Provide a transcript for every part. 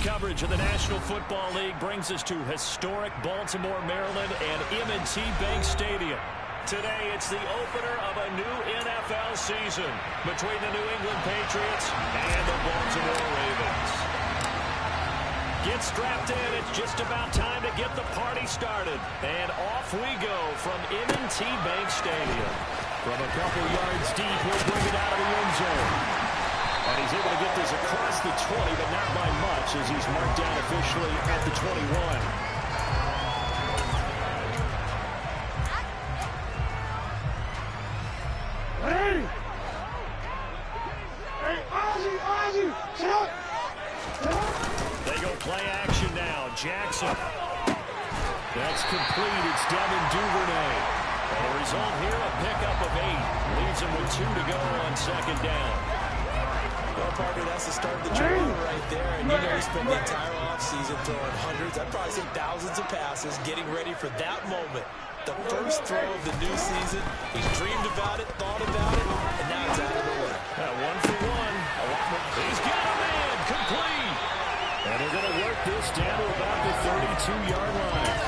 coverage of the National Football League brings us to historic Baltimore, Maryland, and M&T Bank Stadium. Today, it's the opener of a new NFL season between the New England Patriots and the Baltimore Ravens. Get strapped in. It's just about time to get the party started. And off we go from M&T Bank Stadium. From a couple yards deep, he'll bring it out of the end zone. And he's able to get this across the 20, but not by much, as he's marked down officially at the 21. They go play action now. Jackson. That's complete. It's Devin Duvernay. And the result here, a pickup of 8. Leaves him with 2 to go on second down. Well, Parker, that's the start of the journey right there. And you know he spent the entire offseason throwing hundreds, I'd probably say thousands of passes, getting ready for that moment. The first throw of the new season. He's dreamed about it, thought about it, and now it's out of the way. 1 for 1. He's got a man complete. And they're going to work this down to about the 32-yard line.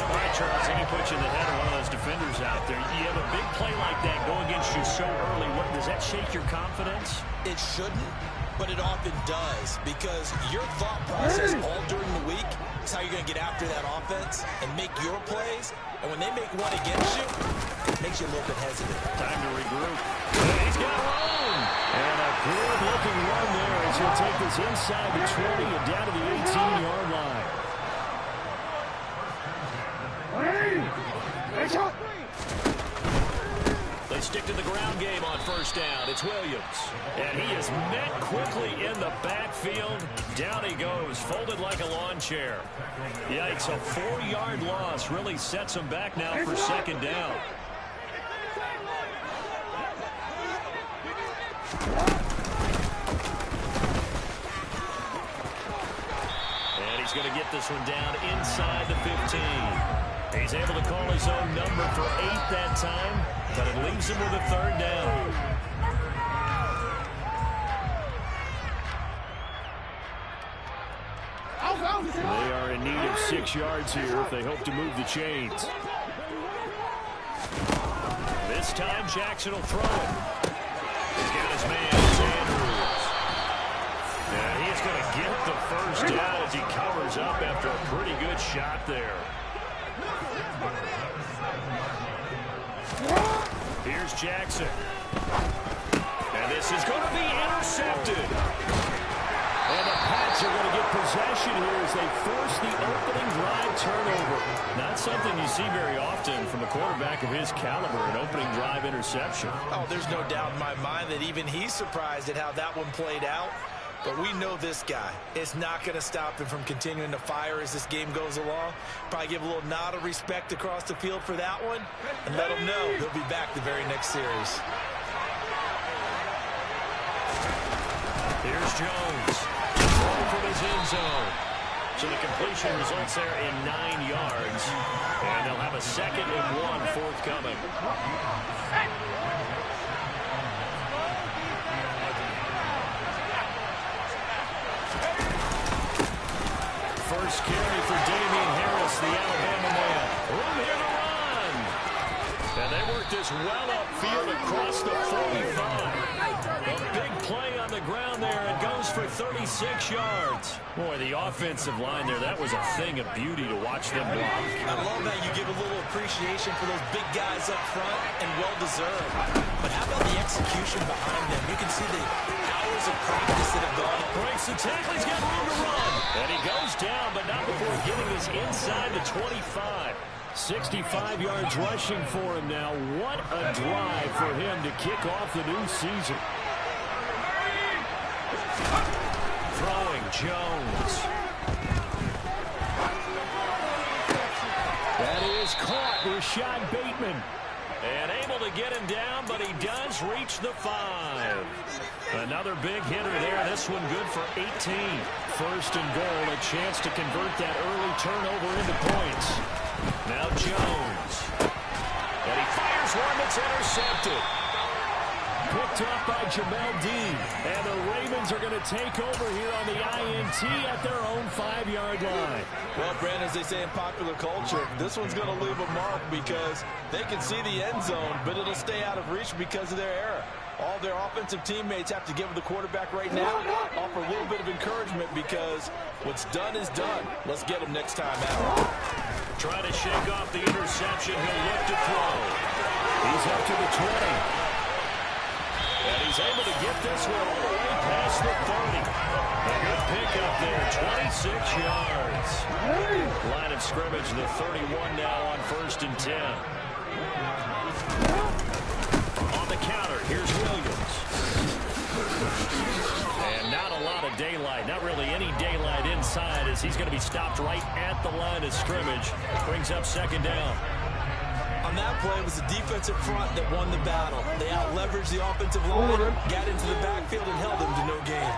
All right, Charles, and he puts you in the head of one of those defenders out there. You have a big play like that go against you so early. Does that shake your confidence? It shouldn't, but it often does, because your thought process all during the week is how you're going to get after that offense and make your plays. And when they make one against you, it makes you a little bit hesitant. Time to regroup. And he's got room. And a good-looking run there as he'll take this inside the 20 and down to the 18-yard line. They stick to the ground game on first down. It's Williams. And he is met quickly in the backfield. Down he goes, folded like a lawn chair. Yikes, a 4-yard loss really sets him back now for second down. And he's going to get this one down inside the 15. He's able to call his own number for 8 that time, but it leaves him with a third down. They are in need of 6 yards here if they hope to move the chains. This time, Jackson will throw it. He's got his man, Andrews. And he's going to get the first down as he covers up after a pretty good shot there. Here's Jackson. And this is going to be intercepted. And the Pats are going to get possession here as they force the opening drive turnover. Not something you see very often from a quarterback of his caliber, an opening drive interception. Oh, there's no doubt in my mind that even he's surprised at how that one played out. But we know this guy. It's not going to stop him from continuing to fire as this game goes along. Probably give a little nod of respect across the field for that one, and let him know he'll be back the very next series. Here's Jones. Throw from his end zone. So the completion results there in 9 yards. And they'll have a 2nd and 1 forthcoming. First carry for Damian Harris, the Alabama man. Room here to run. And they work this well upfield across the 45. A big play on the ground there. It goes for 36 yards. Boy, the offensive line there, that was a thing of beauty to watch them block. I love that you give a little appreciation for those big guys up front, and well-deserved. But how about the execution behind them? You can see the hours of practice that have gone. Breaks the tackle, he's got room to run. And he goes down, but not before getting this inside the 25. 65 yards rushing for him now. What a drive for him to kick off the new season. Throwing Jones. That is caught. Rashad Bateman. And able to get him down, but he does reach the 5. Another big hitter there. This one good for 18. First and goal, a chance to convert that early turnover into points. Now Jones. And he fires one that's intercepted. picked up by Jamel Dean. And the Ravens are going to take over here on the INT at their own 5-yard line. Well, Brandon, as they say in popular culture, this one's going to leave a mark because they can see the end zone, but it'll stay out of reach because of their error. All their offensive teammates have to give the quarterback right now, offer a little bit of encouragement because what's done is done. Let's get him next time out. Trying to shake off the interception. He'll look to throw. He's up to the 20. And he's able to get this one all the way past the 30. A good pickup there, 26 yards. Line of scrimmage, the 31 now on 1st and 10. On the counter, here's Williams. And not a lot of daylight, not really any daylight inside as he's going to be stopped right at the line of scrimmage. Brings up 2nd down. On that play, it was the defensive front that won the battle. They out-leveraged the offensive line, got into the backfield, and held them to no gain.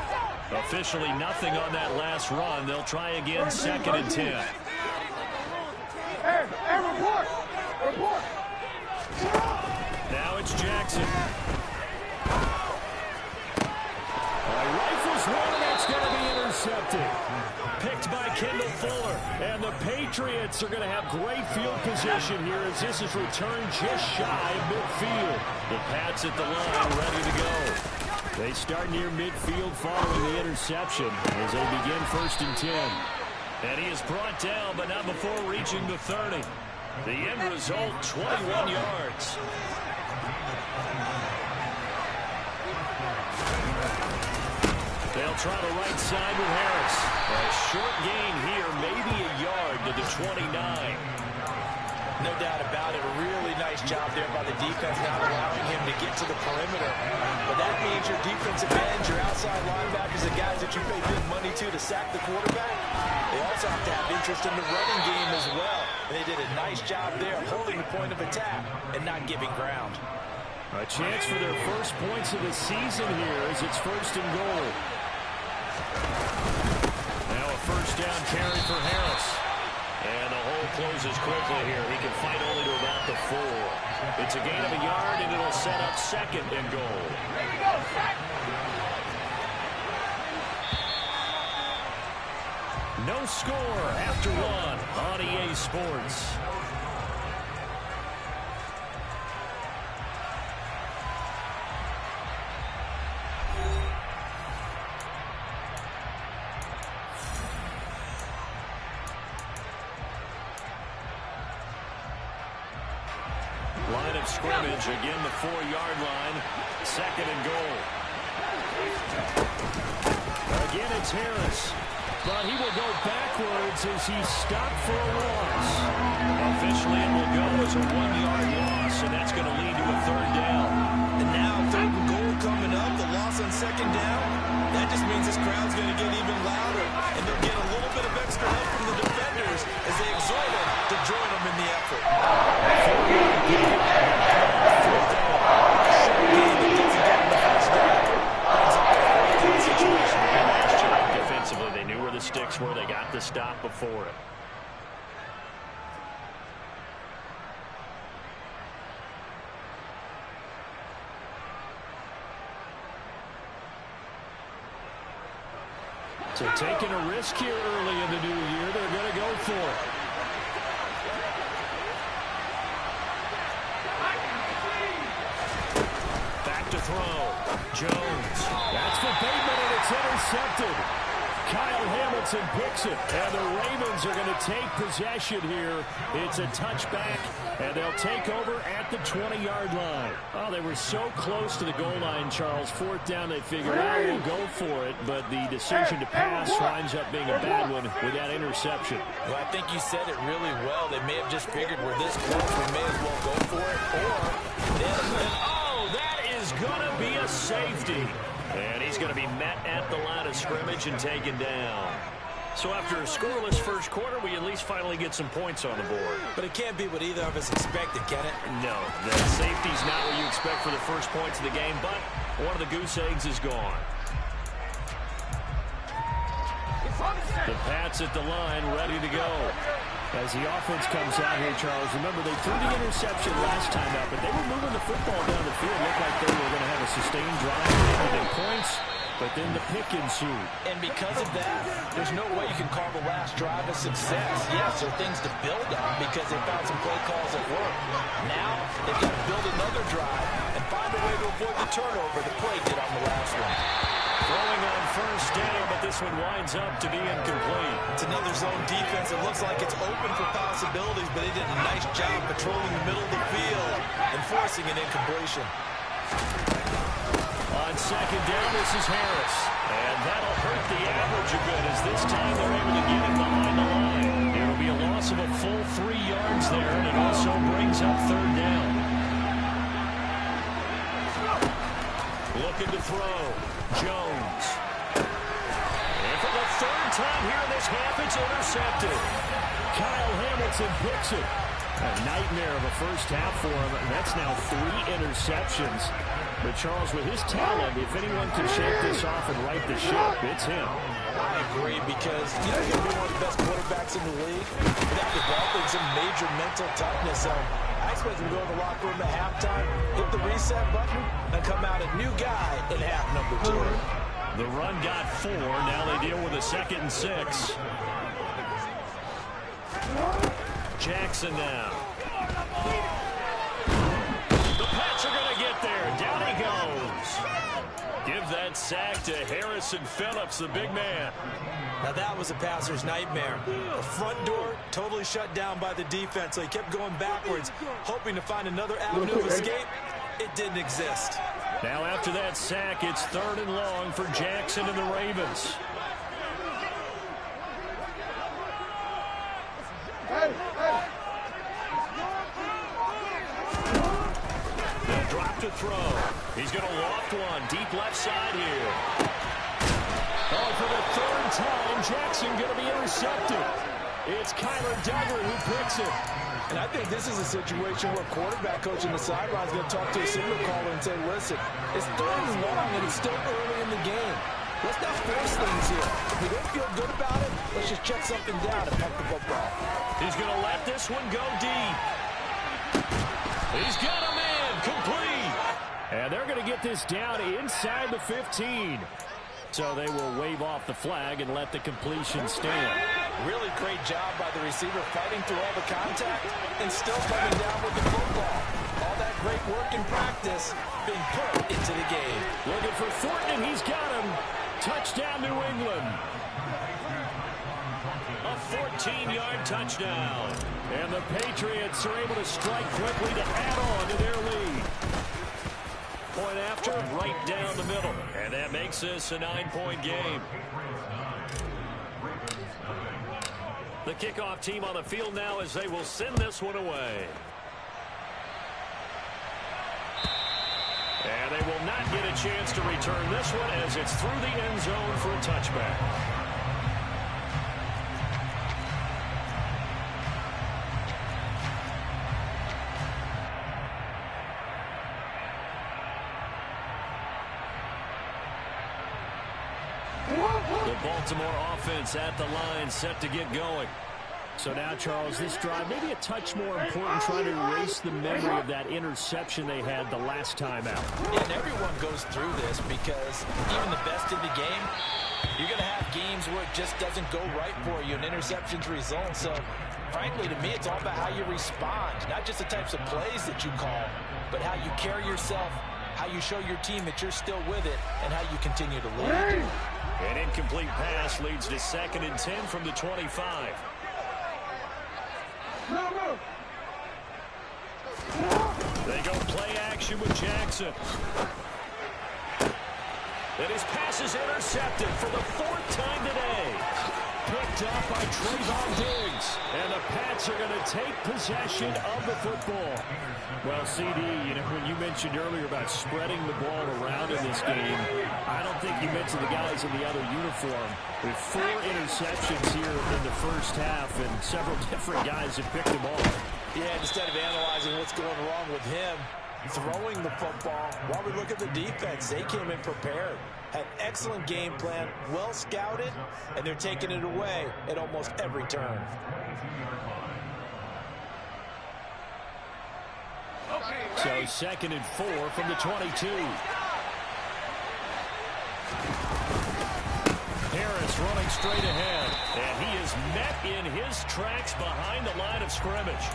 Officially nothing on that last run. They'll try again, 2nd and 10. Hey, report! Report! Now it's Jackson. Rifles one, and it's going to be intercepted. Picked by Kendall Fuller. And the Patriots are going to have great field position here as this is returned just shy of midfield. The Pats at the line ready to go. They start near midfield following the interception as they begin 1st and 10. And he is brought down, but not before reaching the 30. The end result, 21 yards. They'll try the right side with Harris. A short gain here, maybe a yard to the 29. No doubt about it. A really nice job there by the defense, not allowing him to get to the perimeter. But that means your defensive ends, your outside linebackers, the guys that you pay big money to sack the quarterback, they also have to have interest in the running game as well. And they did a nice job there of holding the point of attack and not giving ground. A chance for their first points of the season here as it's 1st and goal. Now a 1st down carry for Harris. And the hole closes quickly here. He can fight only to about the 4. It's a gain of a yard, and it'll set up 2nd and goal. No score after 1 on EA Sports. Line of scrimmage, again the 4-yard line, 2nd and goal. Again it's Harris, but he will go backwards as he's stopped for a loss. Officially it will go as a 1-yard loss, and that's going to lead to a 3rd down. And now 3rd and goal coming up, the loss on 2nd down. That just means this crowd's going to get even louder, and they'll get a little bit of extra help from the defenders as they exhort them to join them in the effort. Defensively, they knew where the sticks were. They got the stop before it. So taking a risk here early in the new year, they're going to go for it. Back to throw. Jones. That's for Bateman, and it's intercepted. Kyle Hamilton picks it, and the Ravens are going to take possession here. It's a touchback, and they'll take over at the 20-yard line. Oh, they were so close to the goal line, Charles. 4th down, they figured, oh, we'll go for it, but the decision to pass winds up being a bad one with that interception. Well, I think you said it really well. They may have just figured we're this close, we may as well go for it, or oh, that is going to be a safety. And he's going to be met at the line of scrimmage and taken down. So after a scoreless first quarter, we at least finally get some points on the board. But it can't be what either of us expected, can it? No, the safety's not what you expect for the first points of the game, but one of the goose eggs is gone. The Pats at the line, ready to go. As the offense comes out here, Charles, remember they threw the interception last time out, but they were moving the football down the field. Looked like they were going to have a sustained drive, getting points, but then the pick ensued. And because of that, there's no way you can call the last drive a success. Yes, there are things to build on because they found some play calls at work. Now, they've got to build another drive and find a way to avoid the turnover the play did on the last one. Throwing on first down, but this one winds up to be incomplete. It's another zone defense. It looks like it's open for possibilities, but they did a nice job patrolling the middle of the field and forcing an incompletion. On second down, this is Harris. And that'll hurt the average a bit as this time they're able to get him behind the line. It'll be a loss of a full 3 yards there, and it also brings up third down. Looking to throw. Jones. And for the third time here in this half, it's intercepted. Kyle Hamilton picks it. A nightmare of a first half for him. And that's now 3 interceptions. But Charles, with his talent, if anyone can shake this off and right the ship, it's him. I agree because you don't get to be one of the best quarterbacks in the league without developing some major mental toughness. So I expect him to go to the locker room at halftime, hit the reset button, and come out a new guy in half number 2. The run got 4. Now they deal with a 2nd and 6. Jackson now. The Pats are going to get there. Down he goes. Give that sack to Harrison Phillips, the big man. Now that was a passer's nightmare. The front door totally shut down by the defense, so he kept going backwards, hoping to find another avenue of escape. It didn't exist. Now after that sack, it's 3rd and long for Jackson and the Ravens. They'll drop to throw. He's going to loft one. Deep left side here. Oh, for the 3rd time, Jackson going to be intercepted. It's Kyler Duggar who picks it. And I think this is a situation where quarterback coach on the sideline is going to talk to a signal caller and say, listen, it's 3rd and long and it's still early in the game. Let's not force things here. If we don't feel good about it, let's just check something down and punt the football. He's going to let this one go deep. He's got him in. Complete. And they're going to get this down inside the 15. So they will wave off the flag and let the completion stand. Really great job by the receiver fighting through all the contact and still coming down with the football. All that great work in practice being put into the game. Looking for Thornton, and he's got him. Touchdown, New England. A 14-yard touchdown. And the Patriots are able to strike quickly to add on to their lead. Point after, right down the middle. And that makes this a 9-point game. The kickoff team on the field now as they will send this one away. And they will not get a chance to return this one as it's through the end zone for a touchback. The Baltimore offense at the line set to get going. So now, Charles, this drive maybe a touch more important, trying to erase the memory of that interception they had the last time out. Yeah, and everyone goes through this because even the best in the game, you're going to have games where it just doesn't go right for you, and interceptions result. So, frankly, to me, it's all about how you respond, not just the types of plays that you call, but how you carry yourself, how you show your team that you're still with it, and how you continue to lead. An incomplete pass leads to 2nd and 10 from the 25. They go play action with Jackson. And his pass is intercepted for the 4th time today. Picked up by Trayvon Diggs. And the Pats are going to take possession of the football. Well, CD, you know, when you mentioned earlier about spreading the ball around in this game, I don't think you mentioned the guys in the other uniform. With 4 interceptions here in the first half, and several different guys have picked them off. Yeah, instead of analyzing what's going wrong with him, throwing the football, while we look at the defense, they came in prepared. Had excellent game plan, well scouted, and they're taking it away at almost every turn. So 2nd and 4 from the 22. Harris running straight ahead, and he is met in his tracks behind the line of scrimmage.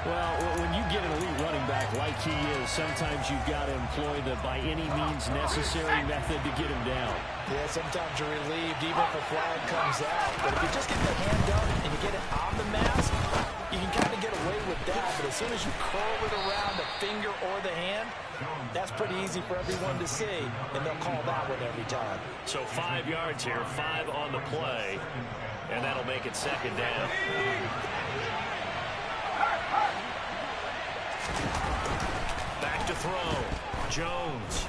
Well, when you get an elite running back like he is, sometimes you've got to employ the by any means necessary method to get him down. Yeah, sometimes you're relieved even if a flag comes out. But if you just get the hand up and you get it on the mask, you can kind of get away with that. But as soon as you curl it around the finger or the hand, that's pretty easy for everyone to see, and they'll call that one every time. So 5 yards here, 5 on the play, and that'll make it 2nd down. Back to throw. Jones.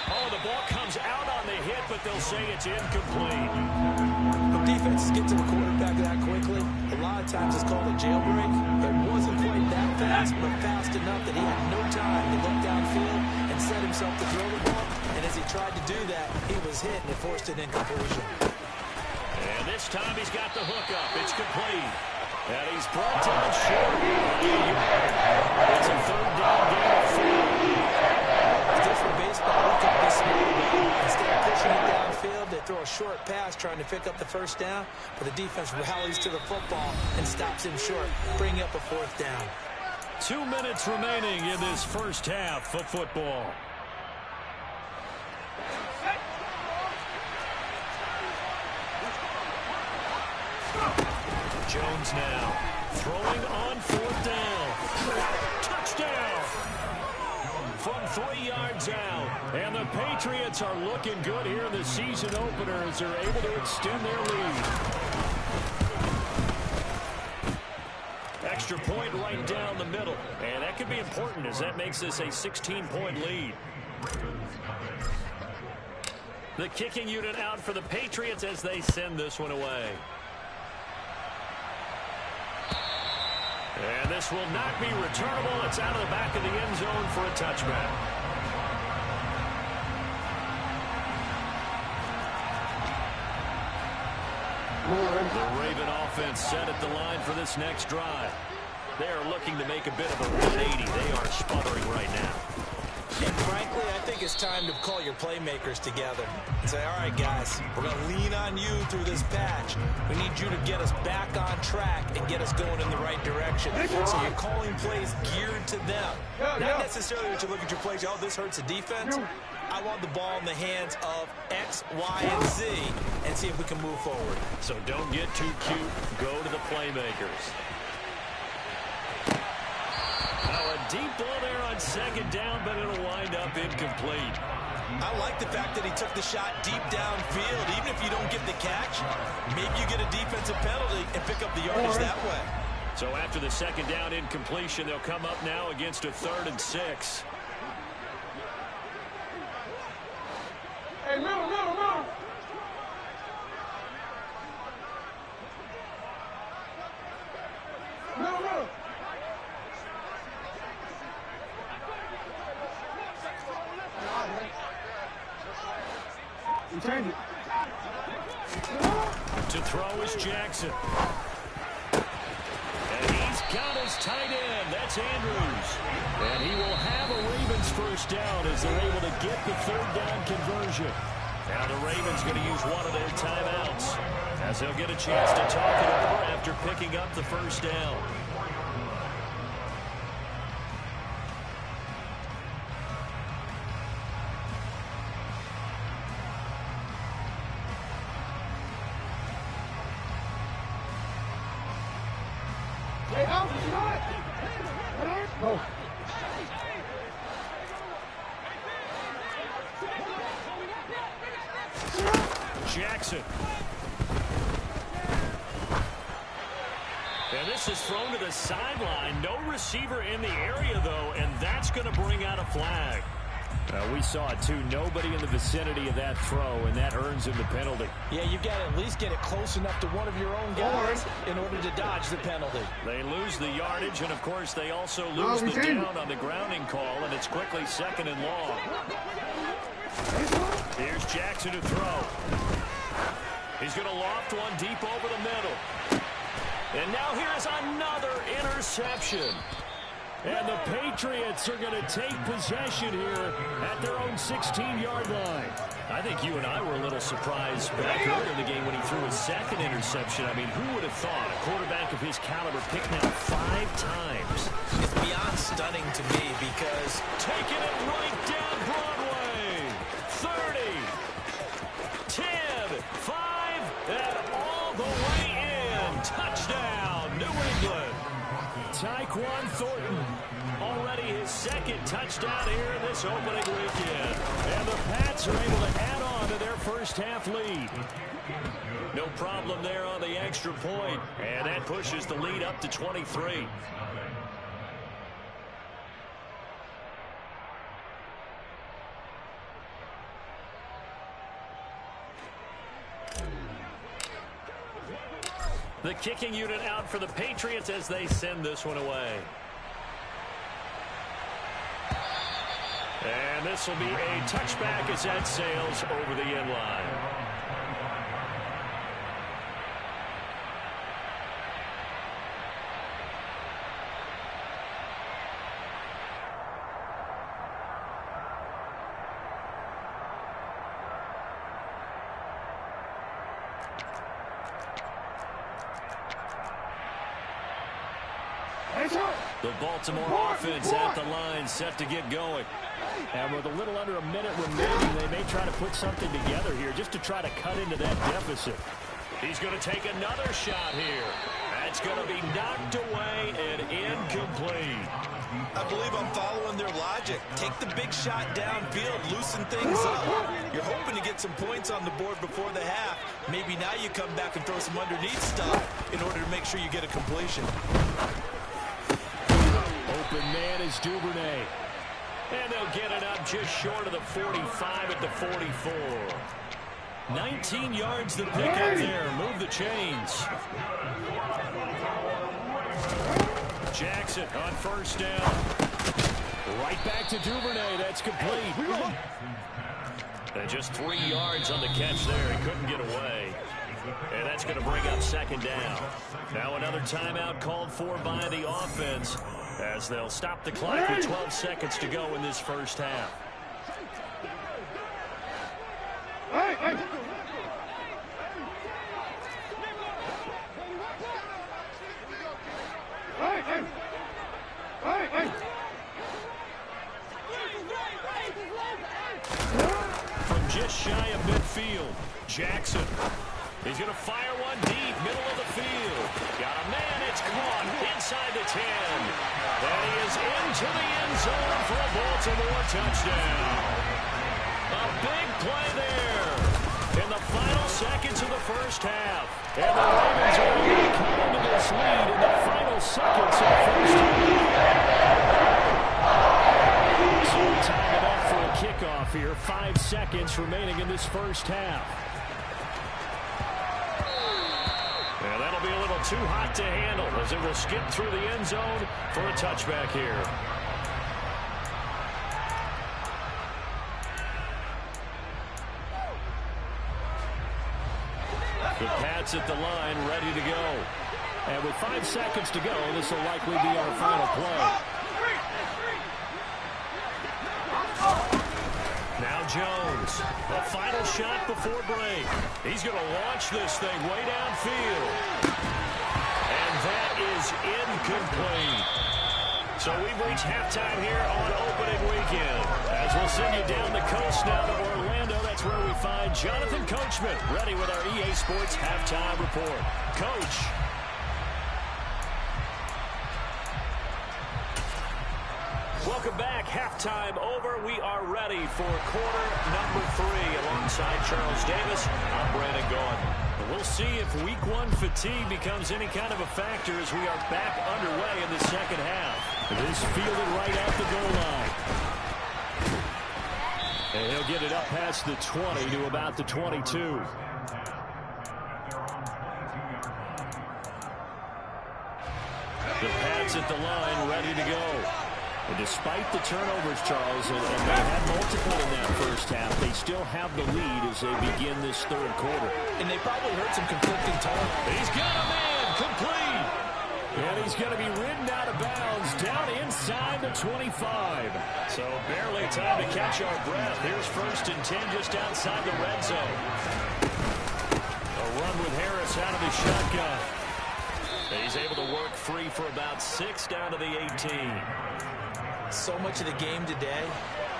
Oh, the ball comes out on the hit, but they'll say it's incomplete. When defenses get to the quarterback that quickly, a lot of times it's called a jailbreak. It wasn't quite that fast, but fast enough that he had no time to look downfield and set himself to throw the ball. And as he tried to do that, he was hit and it forced an incompletion. And this time he's got the hook up. It's complete. And he's brought down short. It's a 3rd down gain of 4. It's different baseball. Look at this move. Instead of pushing it downfield, they throw a short pass trying to pick up the 1st down, but the defense rallies to the football and stops him short, bringing up a 4th down. 2 minutes remaining in this first half of football. Jones now throwing on 4th down. Touchdown from 3 yards out. And the Patriots are looking good here in the season opener as they're able to extend their lead. Extra point right down the middle. And that could be important as that makes this a 16-point lead. The kicking unit out for the Patriots as they send this one away. And this will not be returnable. It's out of the back of the end zone for a touchback. The Raven offense set at the line for this next drive. They are looking to make a bit of a 180. They are sputtering right now. And frankly, I think it's time to call your playmakers together and say, all right, guys, we're going to lean on you through this patch. We need you to get us back on track and get us going in the right direction. So you're calling plays geared to them. Not necessarily that you look at your plays, oh, this hurts the defense. I want the ball in the hands of X, Y, and Z and see if we can move forward. So don't get too cute. Go to the playmakers. Now a deep ball there on 2nd down, but it'll wind up incomplete. I like the fact that he took the shot deep downfield. Even if you don't get the catch, maybe you get a defensive penalty and pick up the yardage that way. So after the 2nd down incompletion, they'll come up now against a 3rd and 6. Hey, middle. Middle. Change it. To throw is Jackson. And he's got his tight end. That's Andrews. And he will have a Ravens 1st down as they're able to get the 3rd down conversion. Now the Ravens going to use one of their timeouts as they'll get a chance to talk it over after picking up the 1st down. Jackson. And this is thrown to the sideline. No receiver in the area, though, and that's going to bring out a flag. We saw it, too. Nobody in the vicinity of that throw, and that earns him the penalty. Yeah, you've got to at least get it close enough to one of your own guys in order to dodge the penalty. They lose the yardage, and, of course, they also lose the down on the grounding call, and it's quickly 2nd and long. Here's Jackson to throw. He's going to loft one deep over the middle. And now here's another interception. And the Patriots are going to take possession here at their own 16-yard line. I think you and I were a little surprised back earlier in the game when he threw his second interception. I mean, who would have thought a quarterback of his caliber picked now 5 times? It's beyond stunning to me because taking it right down Broadway. 30, 10, 5, and all the way in. Touchdown, New England. Tyquan Thornton, already his second touchdown here in this opening weekend. And the Pats are able to add on to their first half lead. No problem there on the extra point. And that pushes the lead up to 23. The kicking unit out for the Patriots as they send this one away. And this will be a touchback as that sails over the end line. The Baltimore offense at the line, set to get going. And with a little under a minute remaining, they may try to put something together here just to try to cut into that deficit. He's going to take another shot here. That's going to be knocked away and incomplete. I believe I'm following their logic. Take the big shot downfield, loosen things up. You're hoping to get some points on the board before the half. Maybe now you come back and throw some underneath stuff in order to make sure you get a completion. Open man is Duvernay. And they'll get it up just short of the 45 at the 44. 19 yards to pick up there. Move the chains. Jackson on first down. Right back to Duvernay. That's complete. And just 3 yards on the catch there. He couldn't get away. And that's going to bring up second down. Now another timeout called for by the offense as they'll stop the clock with 12 seconds to go in this first half. From just shy of midfield, Jackson. He's going to fire one deep, middle of the field. Got a man, it's caught inside the 10. And he is into the end zone for a Baltimore touchdown. A big play there in the final seconds of the first half. And the Ravens are going to come into this lead in the final seconds of the first half. So time it up for a kickoff here. 5 seconds remaining in this first half. And that'll be a little too hot to handle as it will skip through the end zone for a touchback here. The Pats at the line, ready to go. And with 5 seconds to go, this will likely be our final play. Now Jones, a final shot before break. He's going to launch this thing way downfield. And that is incomplete. So we've reached halftime here on opening weekend. As we'll send you down the coast now to Orlando, that's where we find Jonathan Coachman, ready with our EA Sports Halftime Report. Coach. Welcome back. Halftime over. We are ready for quarter number 3 alongside Charles Davis. I'm Brandon Gordon. We'll see if week 1 fatigue becomes any kind of a factor as we are back underway in the second half. This fielded right at the goal line. And he'll get it up past the 20 to about the 22. The Pats at the line, ready to go. And despite the turnovers, Charles, and they had multiple in that first half, they still have the lead as they begin this third quarter. And they probably heard some conflicting talk. He's got a man complete. And he's going to be ridden out of bounds down inside the 25. So barely time to catch our breath. Here's 1st and 10 just outside the red zone. A run with Harris out of the shotgun. He's able to work free for about 6 down to the 18. So much of the game today,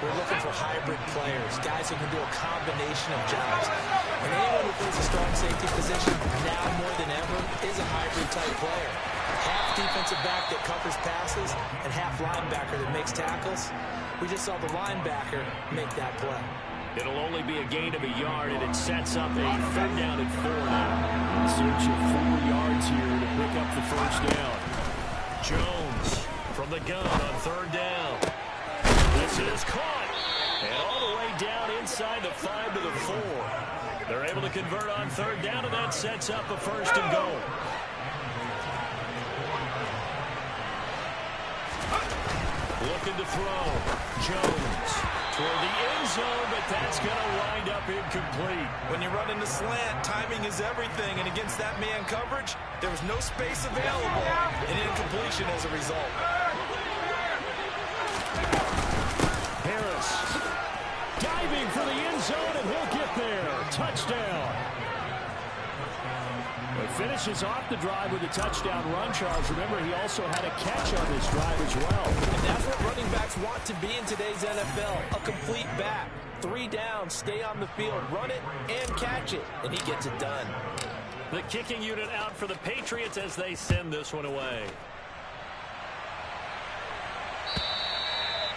we're looking for hybrid players, guys who can do a combination of jobs. And anyone who plays a strong safety position, now more than ever, is a hybrid-type player. Half defensive back that covers passes and half linebacker that makes tackles. We just saw the linebacker make that play. It'll only be a gain of a yard, and it sets up a 3rd down and 4 now. In search of 4 yards here to pick up the 1st down. Jones from the gun on 3rd down. This is caught. And all the way down inside the 5 to the 4. They're able to convert on 3rd down, and that sets up a 1st and goal. Looking to throw. Jones toward the end zone, but that's going to wind up incomplete. When you run in the slant, timing is everything, and against that man coverage, there was no space available, and incompletion as a result. Harris diving for the end zone, and he'll get there. Touchdown. But finishes off the drive with a touchdown run, Charles. Remember, he also had a catch on this drive as well. And that's what running backs want to be in today's NFL, a complete back. 3 down, stay on the field, run it, and catch it. And he gets it done. The kicking unit out for the Patriots as they send this one away.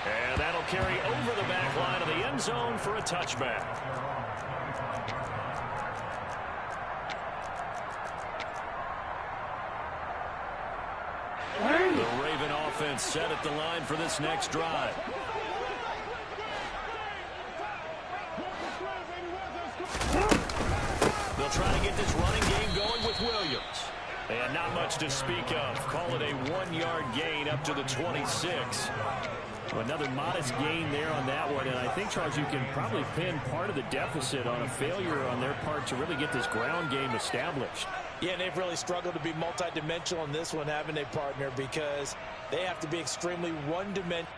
And that'll carry over the back line of the end zone for a touchback. The Raven offense set at the line for this next drive. They'll try to get this running game going with Williams. And not much to speak of. Call it a 1-yard gain up to the 26. Another modest gain there on that one. And I think, Charles, you can probably pin part of the deficit on a failure on their part to really get this ground game established. Yeah, and they've really struggled to be multidimensional in this one, haven't they, partner? Because they have to be extremely one-dimensional.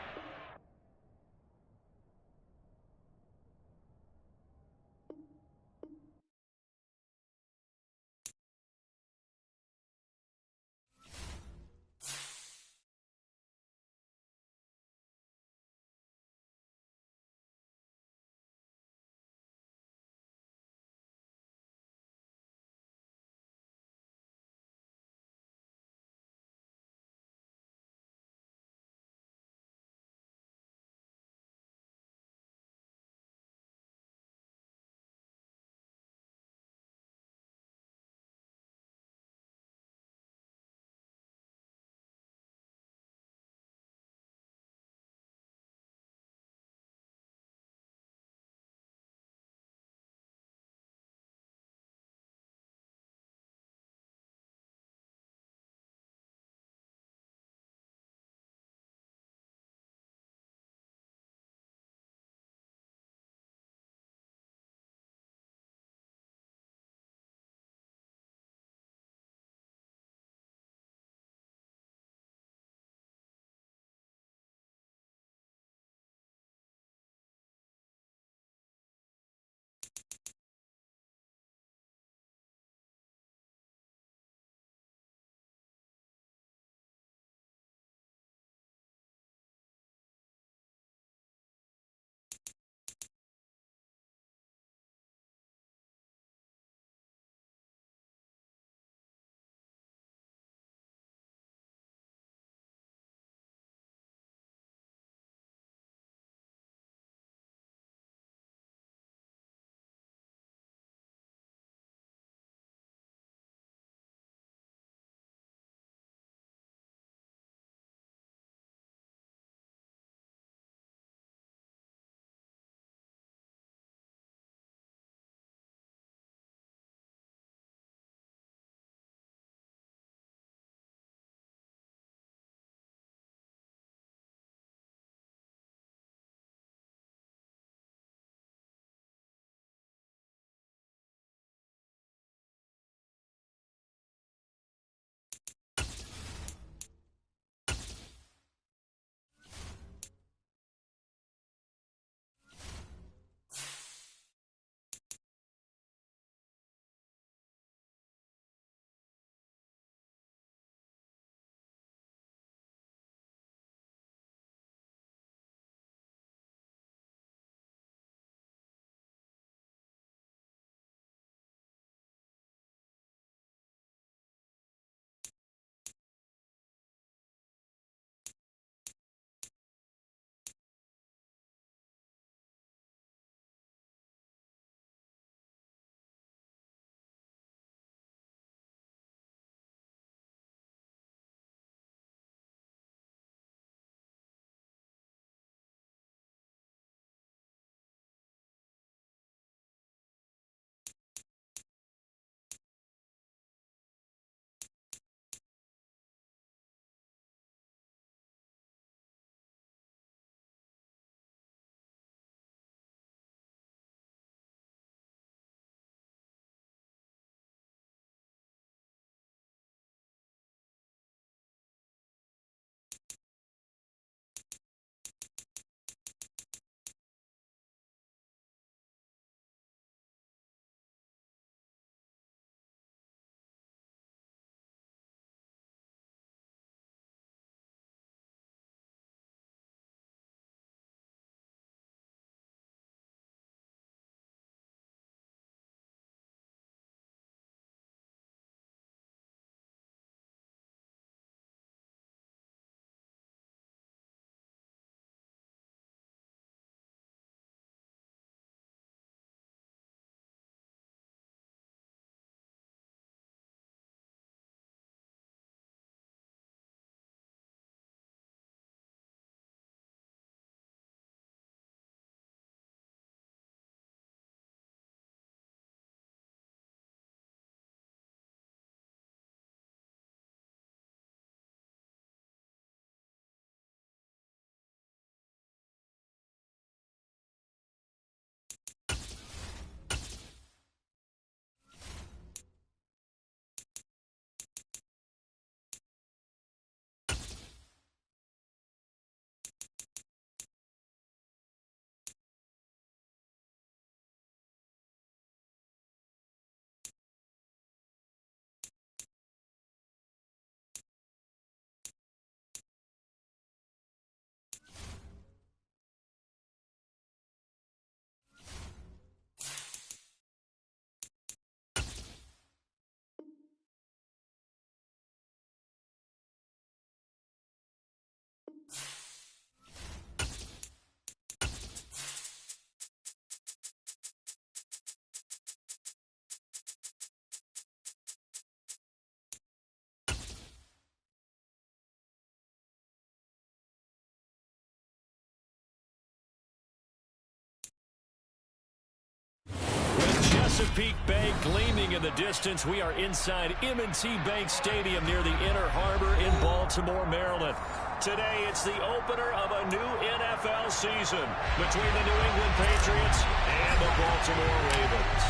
Chesapeake Bay gleaming in the distance. We are inside M&T Bank Stadium near the Inner Harbor in Baltimore, Maryland. Today, it's the opener of a new NFL season between the New England Patriots and the Baltimore Ravens.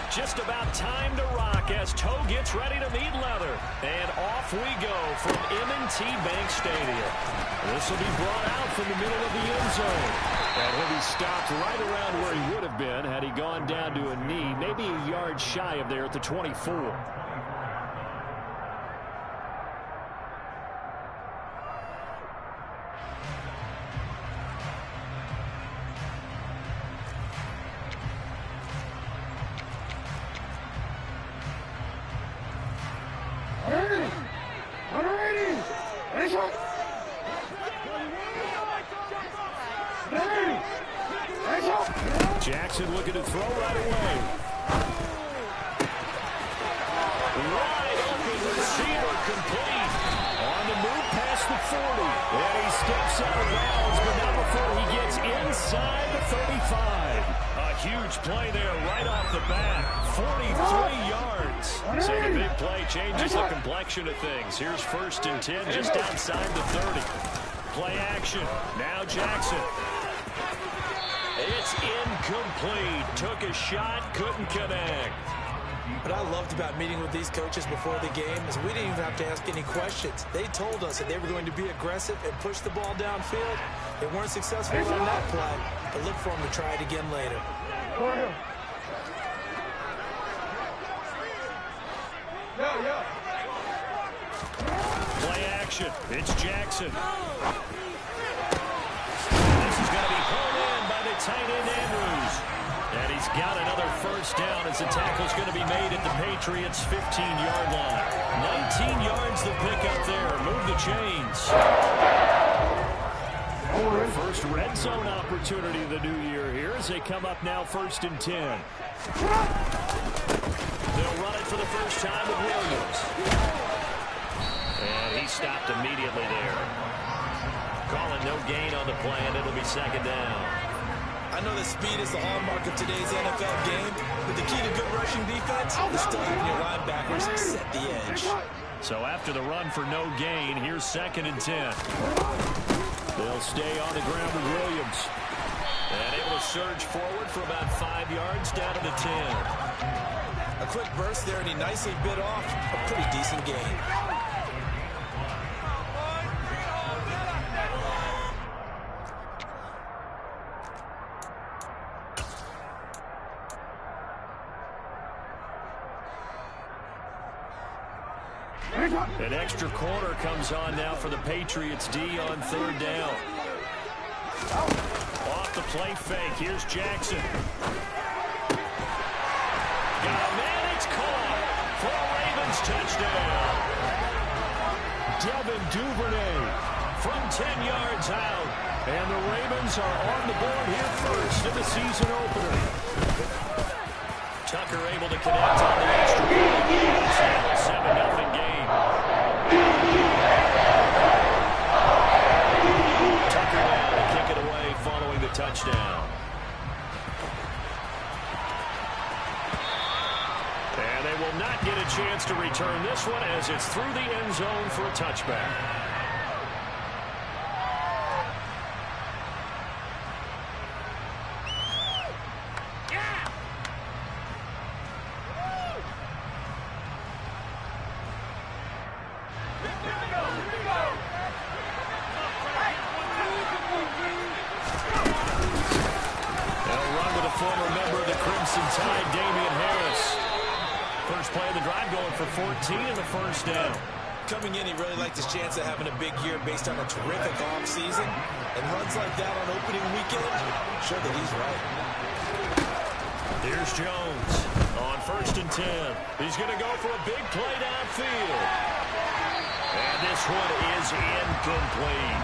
Just about time to rock as Toe gets ready to meet leather. And off we go from M&T Bank Stadium. This will be brought out from the middle of the end zone. And he'll be stopped right around where he would have been had he gone down to a knee, maybe a yard shy of there at the 24. Jackson looking to throw right away. Wide open receiver complete. On the move past the 40. And he steps out of bounds, but not before he gets inside the 35. A huge play there right off the bat. 43 yards. So the big play changes the complexion of things. Here's 1st and 10 just outside the 30. Play action. Now Jackson. It's incomplete. Took a shot, couldn't connect. What I loved about meeting with these coaches before the game is we didn't even have to ask any questions. They told us that they were going to be aggressive and push the ball downfield. They weren't successful on that play, but look for them to try it again later. Play action. It's Jackson. This is going to be pulled in by the tight end Andrews. And he's got another 1st down as the tackle's going to be made at the Patriots' 15-yard line. 19 yards the pickup there. Move the chains. First red zone opportunity of the new year here as they come up now 1st and 10. They'll run it for the first time with Williams. And he stopped immediately there. Calling no gain on the play, and it'll be 2nd down. I know that speed is the hallmark of today's NFL game, but the key to good rushing defense is still having your linebackers set the edge. So after the run for no gain, here's 2nd and 10. They'll stay on the ground with Williams. And able to surge forward for about 5 yards down to the 10. A quick burst there, and he nicely bit off a pretty decent gain. An extra corner comes on now for the Patriots D on 3rd down. Off the play fake. Here's Jackson. Got a man. It's caught for a Ravens touchdown. Devin Duvernay from 10 yards out. And the Ravens are on the board here first in the season opener. Tucker able to connect on the extra point. It's now a 7-0 game. Tucker now to kick it away following the touchdown. And they will not get a chance to return this one as it's through the end zone for a touchback. For 14 and the 1st down. Coming in, he really liked his chance of having a big year based on a terrific offseason. And runs like that on opening weekend, sure that he's right. Here's Jones on 1st and 10. He's going to go for a big play downfield. And this one is incomplete.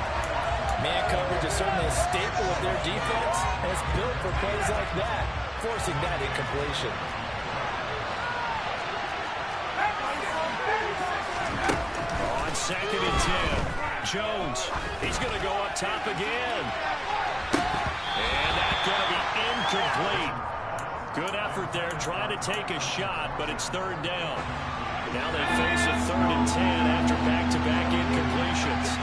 Man coverage is certainly a staple of their defense, and it's built for plays like that, forcing that incompletion. On 2nd and 10, Jones, he's going to go up top again. And that's going to be incomplete. Good effort there trying to take a shot, but it's third down. Now they face a 3rd and 10 after back-to-back incompletions.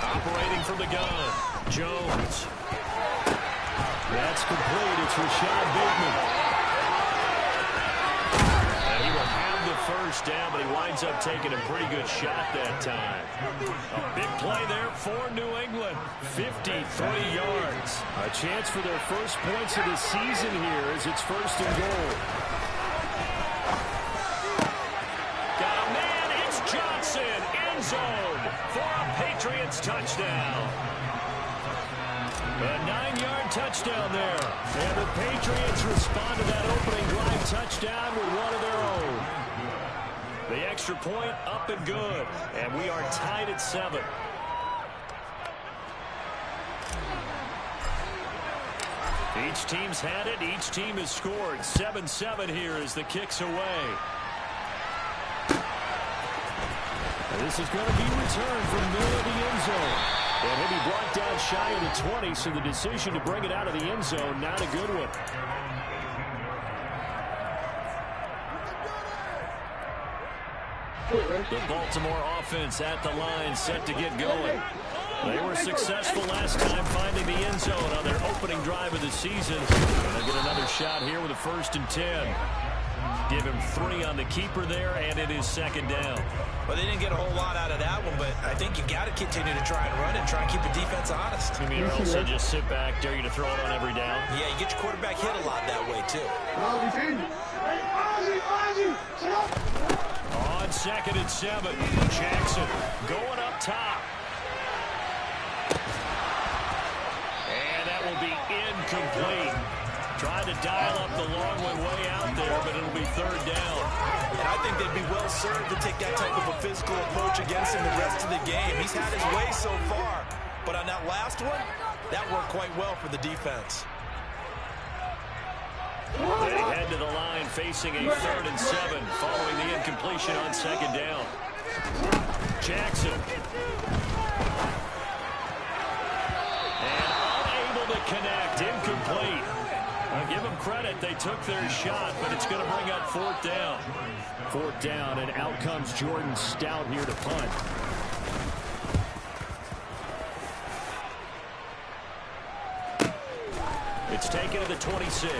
Operating from the gun, Jones. That's complete. It's Rashad Bateman. And he will have the first down, but he winds up taking a pretty good shot that time. A big play there for New England. 53 yards. A chance for their first points of the season here as it's 1st and goal. Got a man. It's Johnson. End zone for a Patriots touchdown. A 9-yard touchdown there. And the Patriots respond to that opening drive touchdown with one of their own. The extra point up and good. And we are tied at 7. Each team's had it. Each team has scored. 7-7 here as the kick's away. And this is going to be returned from middle of the end zone. And he'll be brought down shy of the 20, so the decision to bring it out of the end zone, not a good one. The Baltimore offense at the line, set to get going. They were successful last time finding the end zone on their opening drive of the season. And they'll get another shot here with a 1st and 10. Give him 3 on the keeper there, and it is 2nd down. Well, they didn't get a whole lot out of that one, but I think you got to continue to try and run and try and keep the defense honest. You mean, or else they just sit back, dare you to throw it on every down? Yeah, you get your quarterback hit a lot that way, too. On 2nd and 7, Jackson going up top. And that will be incomplete. Trying to dial up the long one way out there, but it'll be 3rd down. And I think they'd be well served to take that type of a physical approach against him the rest of the game. He's had his way so far, but on that last one, that worked quite well for the defense. They head to the line facing a 3rd and 7 following the incompletion on 2nd down. Jackson. And unable to connect. Incomplete. I'll give them credit. They took their shot, but it's going to bring up 4th down. 4th down, and out comes Jordan Stout here to punt. It's taken to the 26.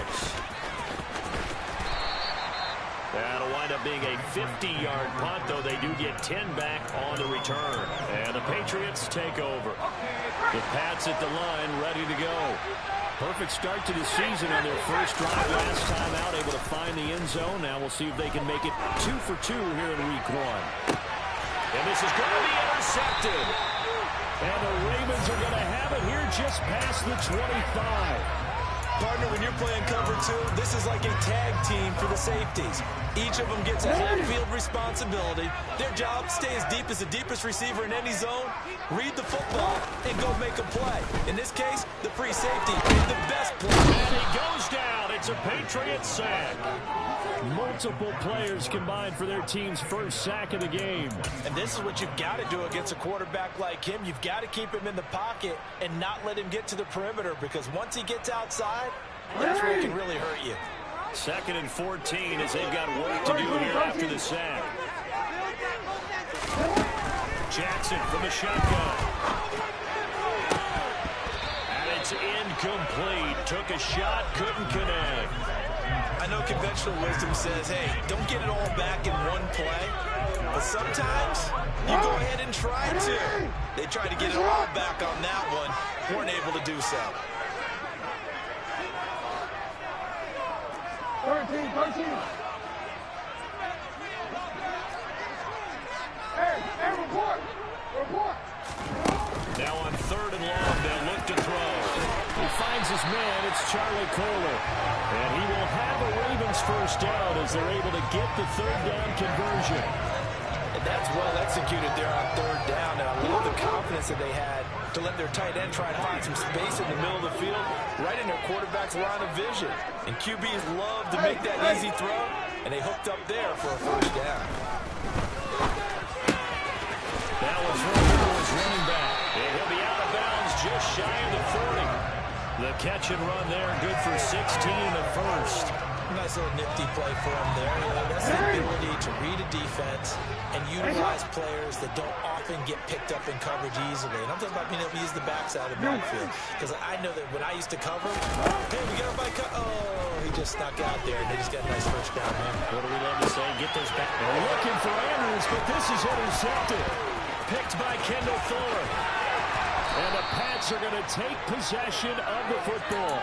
That'll wind up being a 50-yard punt, though they do get 10 back on the return. And the Patriots take over. The Pats at the line, ready to go. Perfect start to the season on their first drive last time out, able to find the end zone. Now we'll see if they can make it 2 for 2 here in week 1. And this is going to be intercepted. And the Ravens are going to have it here just past the 25. Partner, when you're playing cover 2, this is like a tag team for the safeties. Each of them gets a whole field responsibility. Their job, stay as deep as the deepest receiver in any zone, read the football, and go make a play. In this case, the free safety made the best play. And he goes down. It's a Patriots sack. Multiple players combined for their team's first sack of the game. And this is what you've got to do against a quarterback like him. You've got to keep him in the pocket and not let him get to the perimeter, because once he gets outside, that's where it can really hurt you. 2nd and 14 as they've got work to do here after the sack. Jackson from the shotgun. And it's incomplete. Took a shot, couldn't connect. I know conventional wisdom says, hey, don't get it all back in one play. But sometimes you go ahead and try to. They tried to get it all back on that one. Weren't able to do so. 13. Hey, report. Now on 3rd and long, they'll look to throw. He finds his man. It's Charlie Kohler. And he will have a Ravens first down as they're able to get the 3rd down conversion. And that's well executed there on 3rd down. And I love the confidence that they had to let their tight end try and find some space in the middle of the field, right in their quarterback's line of vision. And QBs love to make that easy throw, and they hooked up there for a first down. Now a throw to his running back. And he'll be out of bounds The catch and run there, good for 16 in the first. Nice little nifty play for him there. That's the ability to read a defense and utilize players that don't often get picked up in coverage easily. And I'm talking about being able to use the backside of the backfield. Because I know that when I used to cover, hey, we got a bike cut. Oh, he just snuck out there, and they just got a nice first down there. What do we love to say? Get those back. They're looking for Andrews, but this is intercepted. Picked by Kendall Fuller. And the Pats are going to take possession of the football.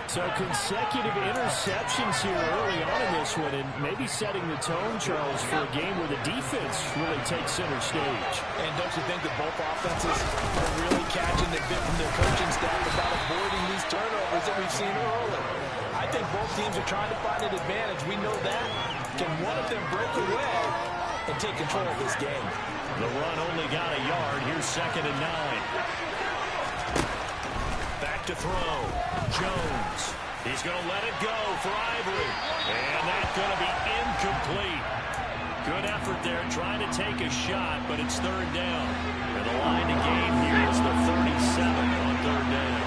So consecutive interceptions here early on in this one, and maybe setting the tone, Charles, for a game where the defense really takes center stage. And don't you think that both offenses are really catching the bit from their coaching staff about avoiding these turnovers that we've seen early? I think both teams are trying to find an advantage. We know that. Can one of them break away and take control of this game? The run only got a yard. Here's 2nd and 9. Back to throw. Jones. He's going to let it go for Ivory. And that's going to be incomplete. Good effort there trying to take a shot, but it's 3rd down. And the line to gain here is the 37 on 3rd down.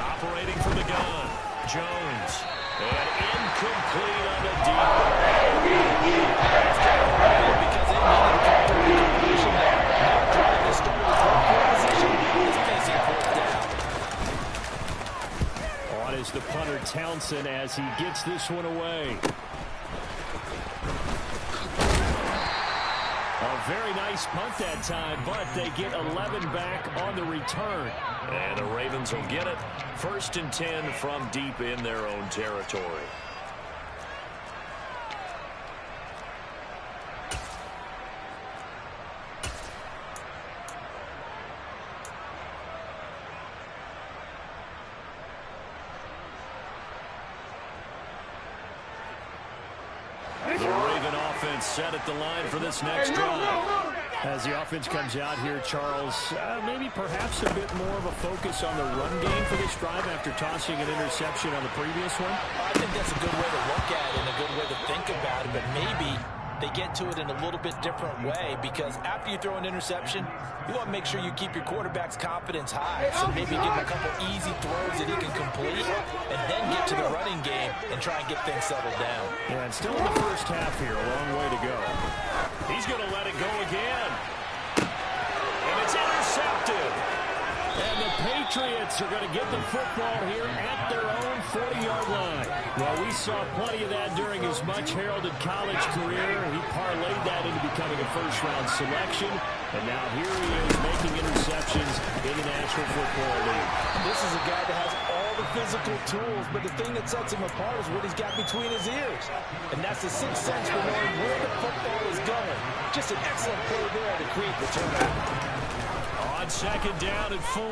Operating from the gun. Jones. And incomplete on the deep ball. Because they needed to come to the completion there. Now trying to start with field position is facing 4th down. On is the punter Townsend as he gets this one away. A very nice punt that time, but they get 11 back on the return. And the Ravens will get it. 1st and 10 from deep in their own territory. The Raven offense set at the line for this next drive. As the offense comes out here, Charles, maybe perhaps a bit more of a focus on the run game for this drive after tossing an interception on the previous one? I think that's a good way to look at it and a good way to think about it, but maybe they get to it in a little bit different way, because after you throw an interception, you want to make sure you keep your quarterback's confidence high. So maybe give him a couple easy throws that he can complete and then get to the running game and try and get things settled down. Yeah, and still in the first half here, a long way to go. He's going to let it go again. And it's intercepted. And the Patriots are going to get the football here at their own 40-yard line. Well, we saw plenty of that during his much-heralded college career. He parlayed that into becoming a first-round selection. And now here he is making interceptions in the National Football League. This is a guy that has all the physical tools, but the thing that sets him apart is what he's got between his ears. And that's the sixth sense for knowing where the football is going. Just an excellent play there to create the turnover. On 2nd down and 4,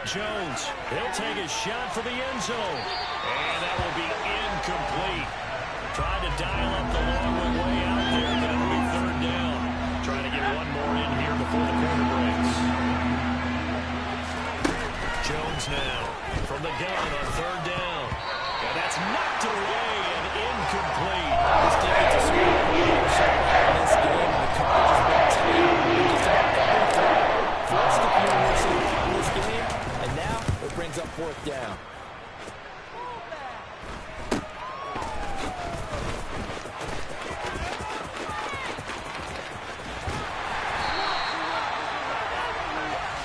Jones, he'll take a shot for the end zone. And that will be incomplete. Trying to dial up the long way out there, but it'll be 3rd down. Trying to get one more in here before the quarter breaks. Jones now from the gun on 3rd down. And that's knocked away and incomplete. This defense is scoring in this game. The coverage has been tight. Forced the penalty in this game, and now it brings up 4th down.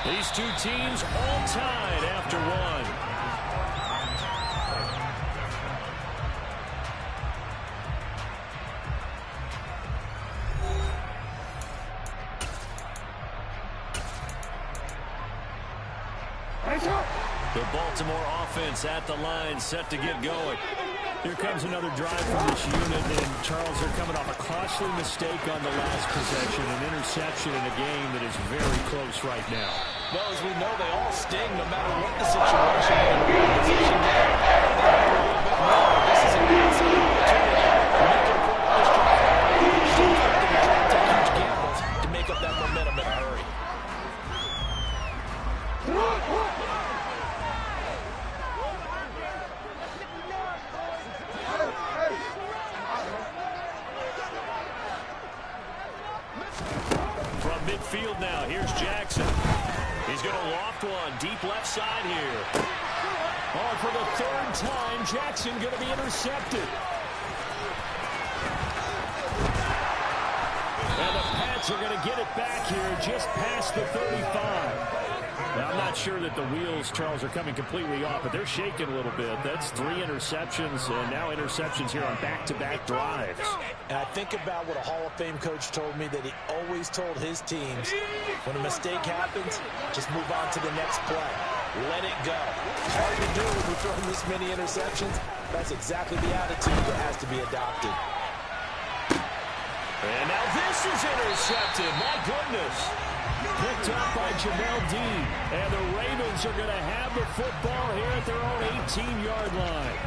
These two teams all tied after one. The Baltimore offense at the line, set to get going. Here comes another drive from this unit, and Charles, they're coming off a costly mistake on the last possession, an interception in a game that is very close right now. Well, as we know, they all sting no matter what the situation. This is an excellent opportunity to make up for this drive. Seems like they're trying to take huge gambles to make up that momentum in a hurry. From midfield now, here's Jackson. He's going to loft one deep left side here. Oh, for the third time, Jackson going to be intercepted. And the Pats are going to get it back here just past the 35. Now, I'm not sure that the wheels, Charles, are coming completely off, but they're shaking a little bit. That's 3 interceptions, and now interceptions here on back-to-back drives. And I think about what a Hall of Fame coach told me, that he always told his teams, when a mistake happens, just move on to the next play. Let it go. Hard to do when you're throwing this many interceptions. That's exactly the attitude that has to be adopted. And now this is intercepted. My goodness. Picked up by Jamel Dean. And the Ravens are going to have the football here at their own 18-yard line.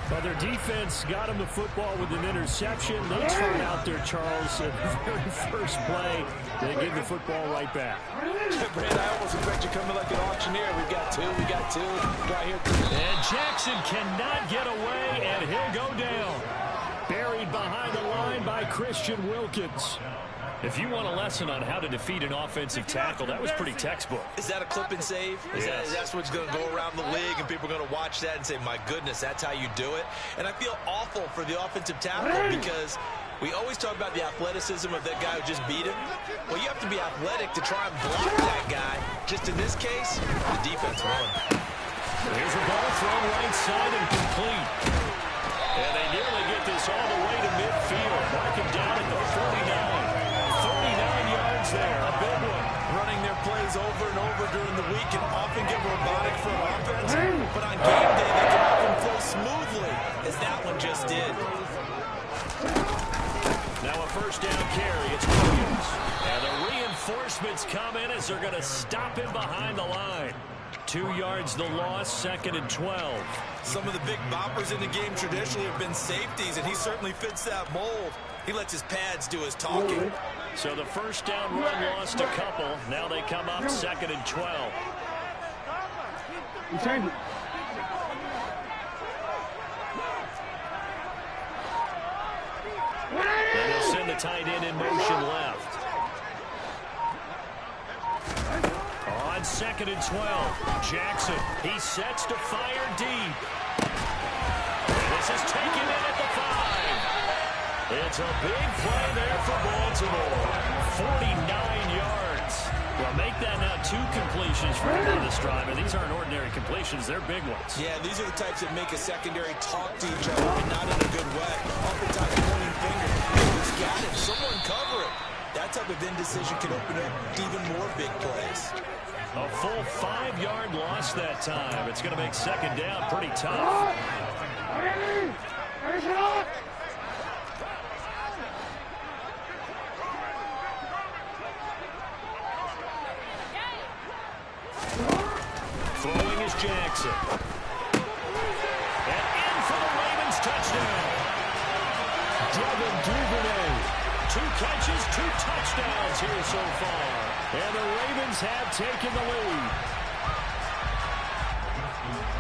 But their defense got him the football with an interception. They turn out there, Charles, at the very first play. They give the football right back. Brad, I almost expect you coming like an auctioneer. We got two. Right here. And Jackson cannot get away, and he'll go down. Buried behind the line by Christian Wilkins. If you want a lesson on how to defeat an offensive tackle, that was pretty textbook. Is that a clip and save? That's what's going to go around the league, and people are going to watch that and say, my goodness, that's how you do it. And I feel awful for the offensive tackle, because we always talk about the athleticism of that guy who just beat him. Well, you have to be athletic to try and block that guy. Just in this case, the defense won. Here's a ball thrown right side and complete. And they nearly get this all the way to midfield. Marking down at the 49. 39 yards there, a big one. Running their plays over and over during the week can often get robotic for an offense, but on game day they can often flow smoothly, as that one just did. Now a first down carry, it's Williams. And the reinforcements come in as they're going to stop him behind the line. 2 yards the loss, 2nd and 12. Some of the big boppers in the game traditionally have been safeties, and he certainly fits that mold. He lets his pads do his talking. So the first down run lost a couple. Now they come up 2nd and 12. And they'll send the tight end in motion left. On 2nd and 12, Jackson, he sets to fire deep. This is taken in at the 5. It's a big play there for Baltimore. 49 yards. Well, make that now 2 completions for him on this drive. And these aren't ordinary completions. They're big ones. Yeah, these are the types that make a secondary talk to each other, and not in a good way. Oftentimes pointing finger. Who's got it? Someone cover it. That type of indecision can open up even more big plays. A full 5-yard loss that time. It's going to make 2nd down pretty tough. Throwing is Jackson. And in for the Ravens touchdown. Devin Duvernay. 2 catches, 2 touchdowns here so far. And the Ravens have taken the lead.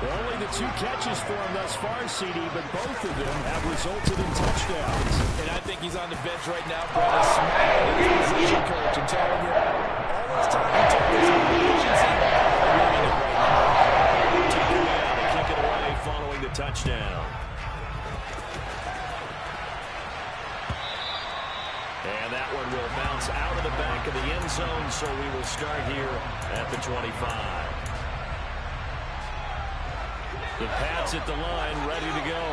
Only the 2 catches for him thus far, CD, but both of them have resulted in touchdowns. And I think he's on the bench right now, Brad, smiling at his position coach and telling you, all this time he took this efficiency, really good right now. Taken down to kick it away following the touchdown. And that one will bounce out of the back of the end zone, so we will start here at the 25. The Pats at the line, ready to go.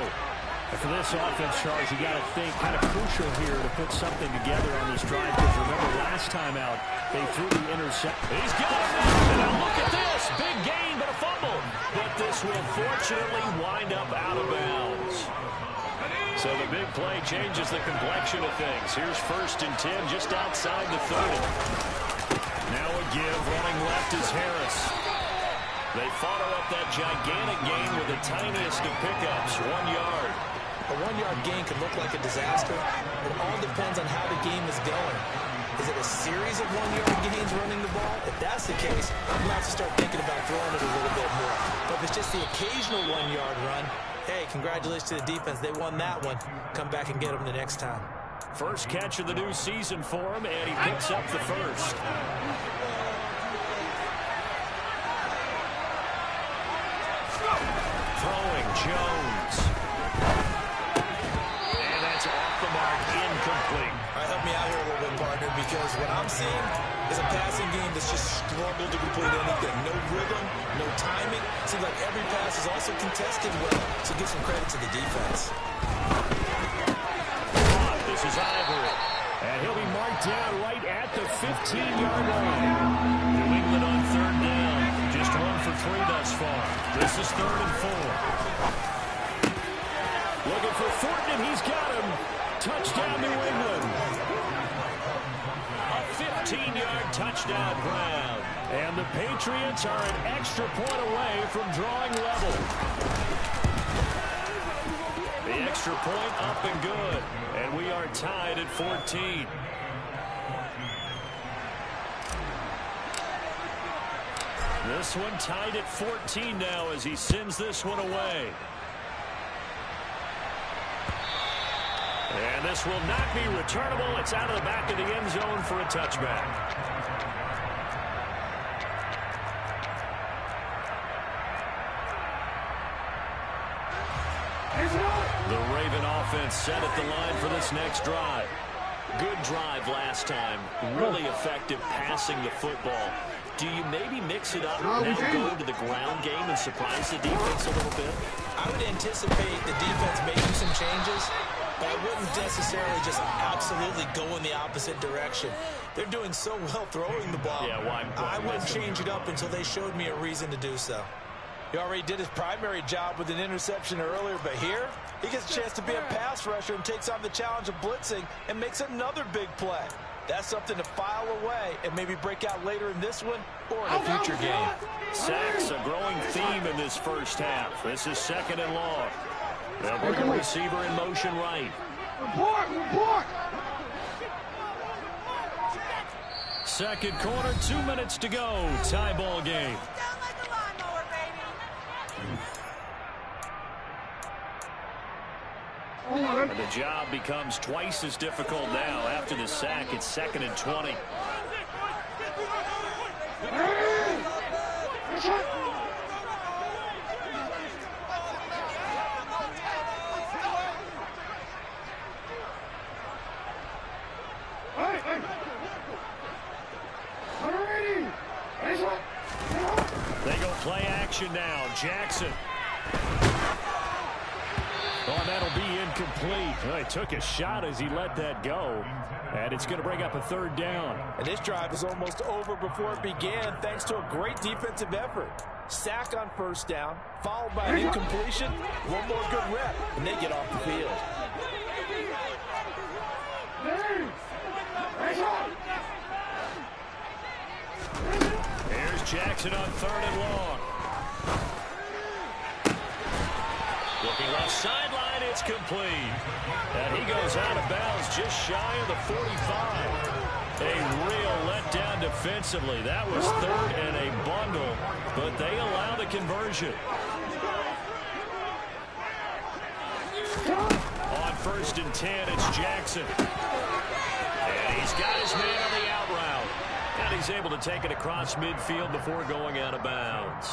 For this offense, Charles, you got to think kind of crucial here to put something together on this drive, because remember last time out, they threw the interception. He's got it now. Now look at this. Big gain, but a fumble. But this will fortunately wind up out of bounds. So the big play changes the complexion of things. Here's 1st and 10 just outside the 30. Now a give. Running left is Harris. They follow up that gigantic gain with the tiniest of pickups, 1 yard. A 1-yard gain could look like a disaster. It all depends on how the game is going. Is it a series of 1-yard gains running the ball? If that's the case, I'm going to have to start thinking about throwing it a little bit more. But if it's just the occasional 1-yard run, hey, congratulations to the defense. They won that one. Come back and get them the next time. First catch of the new season for him, and he picks up the first. Jones. And that's off the mark, incomplete. All right, help me out here a little bit, partner, because what I'm seeing is a passing game that's just struggled to complete anything. No rhythm, no timing. Seems like every pass is also contested well, so give some credit to the defense. This is Ivory. And he'll be marked down right at the 15-yard line. New England on third down. Just 1 for 3 thus far. This is 3rd and 4. Looking for Thornton, and he's got him. Touchdown, New England. A 15-yard touchdown ground. And the Patriots are an extra point away from drawing level. The extra point up and good. And we are tied at 14. This one tied at 14 now as he sends this one away. And this will not be returnable. It's out of the back of the end zone for a touchback. The Raven offense set at the line for this next drive. Good drive last time. Really effective passing the football. Do you maybe mix it up, now go to the ground game and surprise the defense a little bit? I would anticipate the defense making some changes, but I wouldn't necessarily just absolutely go in the opposite direction. They're doing so well throwing the ball. Yeah, why I wouldn't change it up until they showed me a reason to do so. He already did his primary job with an interception earlier, but here he gets a chance to be a pass rusher and takes on the challenge of blitzing and makes another big play. That's something to file away and maybe break out later in this one or in a future game. Sacks, a growing theme in this first half. This is 2nd and long. They'll bring the receiver in motion right. Report! Second quarter, 2 minutes to go. Tie ball game. And the job becomes twice as difficult now. After the sack, it's 2nd and 20. They go play action now. Jackson. Oh, that'll be incomplete. Well, he took a shot as he let that go. And it's going to bring up a 3rd down. And this drive is almost over before it began thanks to a great defensive effort. Sack on 1st down, followed by an incompletion. One more good rep, and they get off the field. Here's Jackson on 3rd and long. Looking left sideline, it's complete. And he goes out of bounds just shy of the 45. A real letdown defensively. That was 3rd and a bundle, but they allow the conversion. On 1st and 10, it's Jackson. And he's got his man on the out route. And he's able to take it across midfield before going out of bounds.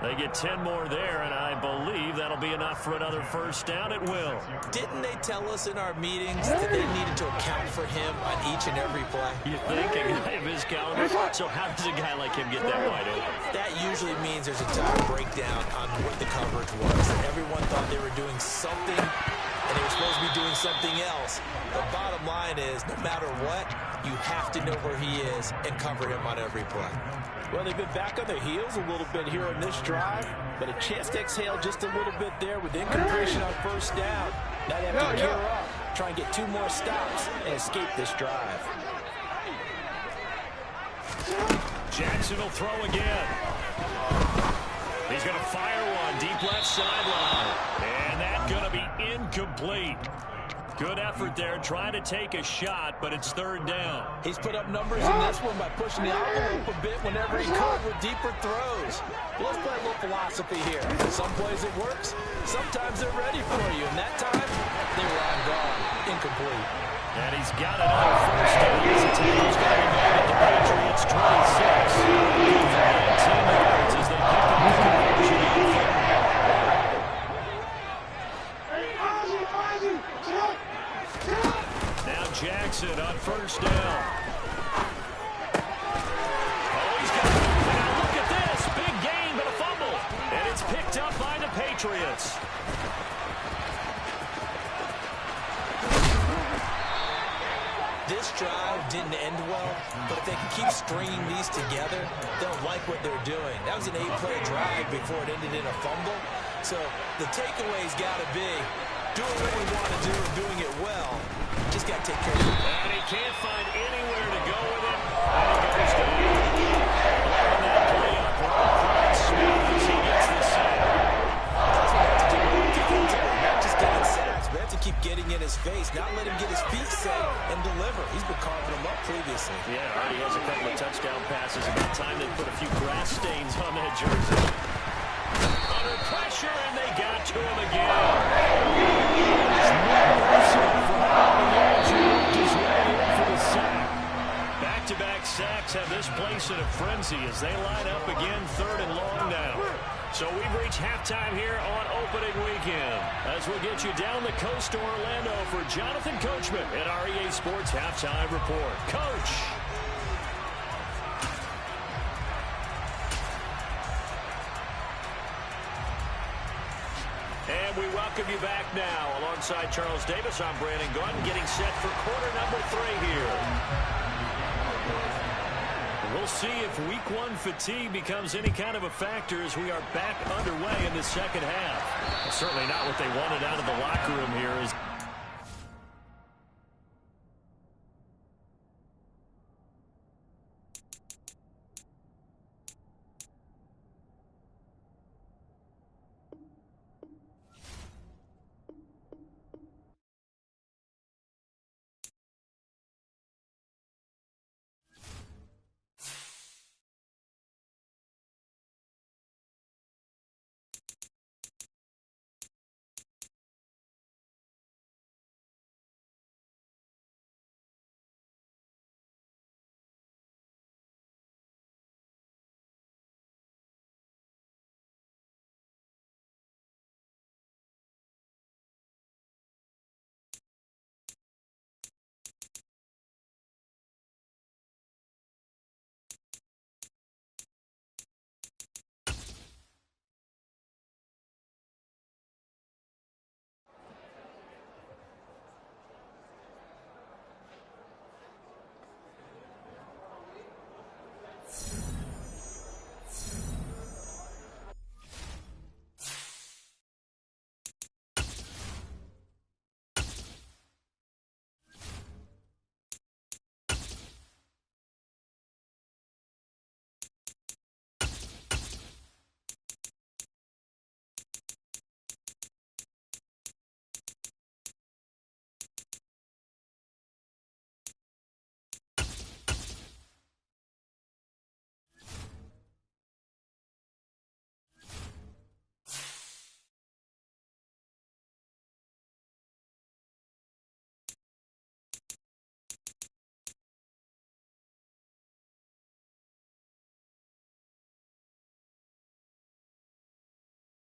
They get 10 more there, and I believe that'll be enough for another 1st down. It will. Didn't they tell us in our meetings that they needed to account for him on each and every play? You think a guy of his caliber? So how does a guy like him get that wide open? That usually means there's a time breakdown on what the coverage was. Everyone thought they were doing something, and they were supposed to be doing something else. The bottom line is, no matter what, you have to know where he is and cover him on every play. Well, they've been back on their heels a little bit here on this drive, but a chance to exhale just a little bit there with incompletion on 1st down. Now they have to gear up, try and get 2 more stops and escape this drive. Jackson will throw again. He's going to fire one deep left sideline. And that's going to be incomplete. Good effort there, trying to take a shot, but it's 3rd down. He's put up numbers in this one by pushing the envelope a bit whenever he could with deeper throws. Let's play a little philosophy here. Some plays it works, sometimes they're ready for you, and that time they were on guard. Incomplete. And he's got it on 1st down. As the tackle's got him at the Patriots 26. 19 yards as they pick up the conversion. first down. Oh, he's got it. Now look at this. Big gain, but a fumble. And it's picked up by the Patriots. This drive didn't end well, but if they can keep stringing these together, they'll like what they're doing. That was an 8-play drive before it ended in a fumble. So the takeaway's got to be doing what we want to do and doing it well. Just got to take care of it. And he can't find anywhere to go with it. And he goes down. On that play up, Ron Smith as he gets the sack. That's what we have to do defensively, not just getting sacks. We have to keep getting in his face, not let him get his feet set and deliver. He's been carving them up previously. Yeah, already has a couple of touchdown passes. About time they put a few grass stains on that jersey. Under pressure, and they got to him again. Back-to-back sacks have this place in a frenzy as they line up again, 3rd and long now. So we've reached halftime here on opening weekend as we'll get you down the coast to Orlando for Jonathan Coachman at our EA Sports Halftime Report. Coach. And we welcome you back now. Alongside Charles Davis, I'm Brandon Gaudin, getting set for quarter number 3 here. We'll see if week 1 fatigue becomes any kind of a factor as we are back underway in the second half. Certainly not what they wanted out of the locker room here.